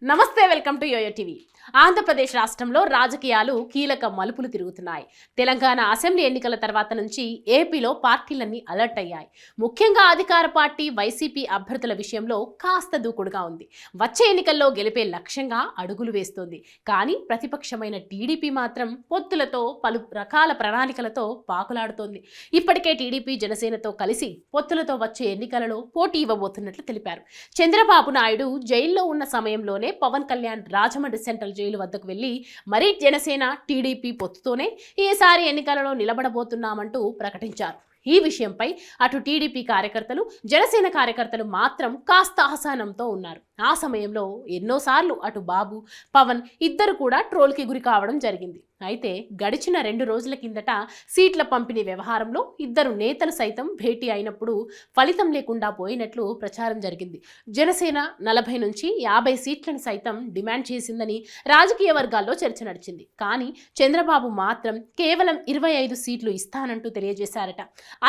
నమస్తే, welcome to YOYO TV. Andhra Pradesh రాష్ట్రంలో రాజకీయాలు కీలక మలుపులు తిరుగుతున్నాయి. తెలంగాణ అసెంబ్లీ ఎన్నికల తర్వాత నుంచి ఏపీలో పార్టీలన్నీ అలర్ట్ అయ్యాయి. ముఖ్యంగా అధికార పార్టీ వైసీపీ అభ్యర్థుల విషయంలో కాస్త దూకుడుగా ఉంది. వచ్చే ఎన్నికల్లో గెలిపే లక్ష్యంగా అడుగులు వేస్తోంది. కానీ ప్రతిపక్షమైన టీడీపీ మాత్రం పొత్తులతో పలు రకాల ప్రణాళికలతో పాకులాడుతోంది. ఇప్పటికే టీడీపీ జనసేనతో కలిసి పొత్తులతో వచ్చే ఎన్నికలలో పోటీ ఇవ్వబోతున్నట్లు తెలిపారు. చంద్రబాబు నాయుడు జైల్లో ఉన్న సమయంలోనే పవన్ కళ్యాణ్ రాజమండ్రి సెంట్రల్ జైలు వద్దకు వెళ్లి మరీ జనసేన టీడీపీ పొత్తుతోనే ఈసారి ఎన్నికలలో నిలబడబోతున్నామంటూ ప్రకటించారు. ఈ విషయంపై అటు టీడీపీ కార్యకర్తలు, జనసేన కార్యకర్తలు మాత్రం కాస్త అసహనంతో ఉన్నారు. ఆ సమయంలో ఎన్నోసార్లు అటు బాబు, పవన్ ఇద్దరు కూడా ట్రోల్కి గురి కావడం జరిగింది. అయితే గడిచిన 2 రోజుల కిందట సీట్ల పంపిణీ వ్యవహారంలో ఇద్దరు నేతలు సైతం భేటీ అయినప్పుడు ఫలితం లేకుండా పోయినట్లు ప్రచారం జరిగింది. జనసేన 40 నుంచి 50 సీట్లను సైతం డిమాండ్ చేసిందని రాజకీయ వర్గాల్లో చర్చ నడిచింది. కానీ చంద్రబాబు మాత్రం కేవలం 25 సీట్లు ఇస్తానంటూ తెలియజేశారట.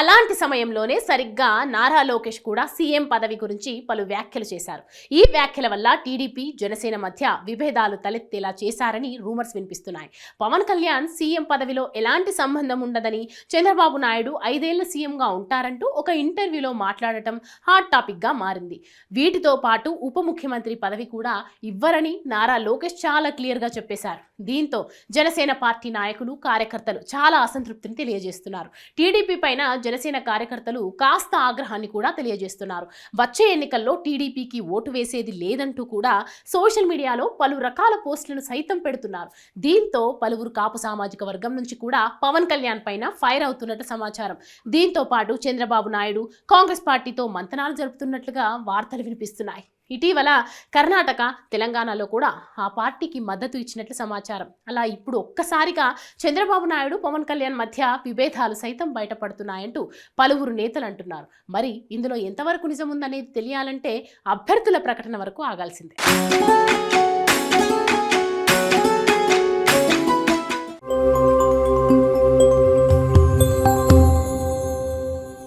అలాంటి సమయంలోనే సరిగ్గా నారా లోకేష్ కూడా సీఎం పదవి గురించి పలు వ్యాఖ్యలు చేశారు. ఈ వ్యాఖ్యల వల్ల టీడీపీ, జనసేన మధ్య విభేదాలు తలెత్తేలా చేశారని రూమర్స్ వినిపిస్తున్నాయి. పవన్ కళ్యాణ్ సీఎం పదవిలో ఎలాంటి సంబంధం ఉండదని, చంద్రబాబు నాయుడు 5 ఏళ్ల సీఎంగా ఉంటారంటూ ఒక ఇంటర్వ్యూలో మాట్లాడటం హాట్ టాపిక్ గా మారింది. వీటితో పాటు ఉప ముఖ్యమంత్రి పదవి కూడా ఇవ్వరని నారా లోకేష్ చాలా క్లియర్ గా చెప్పేశారు. దీంతో జనసేన పార్టీ నాయకులు, కార్యకర్తలు చాలా అసంతృప్తిని తెలియజేస్తున్నారు. టీడీపీ పైన జనసేన కార్యకర్తలు కాస్త ఆగ్రహాన్ని కూడా తెలియజేస్తున్నారు. వచ్చే ఎన్నికల్లో టీడీపీకి ఓటు వేసేది లేదంటూ కూడా సోషల్ మీడియాలో పలు రకాల పోస్టులను సైతం పెడుతున్నారు. దీంతో పలువురు కాపు సామాజిక వర్గం నుంచి కూడా పవన్ కళ్యాణ్ పైన ఫైర్ అవుతున్నట్టు సమాచారం. దీంతో పాటు చంద్రబాబు నాయుడు కాంగ్రెస్ పార్టీతో మంతనాలు జరుపుతున్నట్లుగా వార్తలు వినిపిస్తున్నాయి. ఇటీవల కర్ణాటక, తెలంగాణలో కూడా ఆ పార్టీకి మద్దతు ఇచ్చినట్లు సమాచారం. అలా ఇప్పుడు ఒక్కసారిగా చంద్రబాబు నాయుడు, పవన్ కళ్యాణ్ మధ్య విభేదాలు సైతం బయటపడుతున్నాయంటూ పలువురు నేతలు అంటున్నారు. మరి ఇందులో ఎంతవరకు నిజం ఉందనేది తెలియాలంటే అభ్యర్థుల ప్రకటన వరకు ఆగాల్సిందే.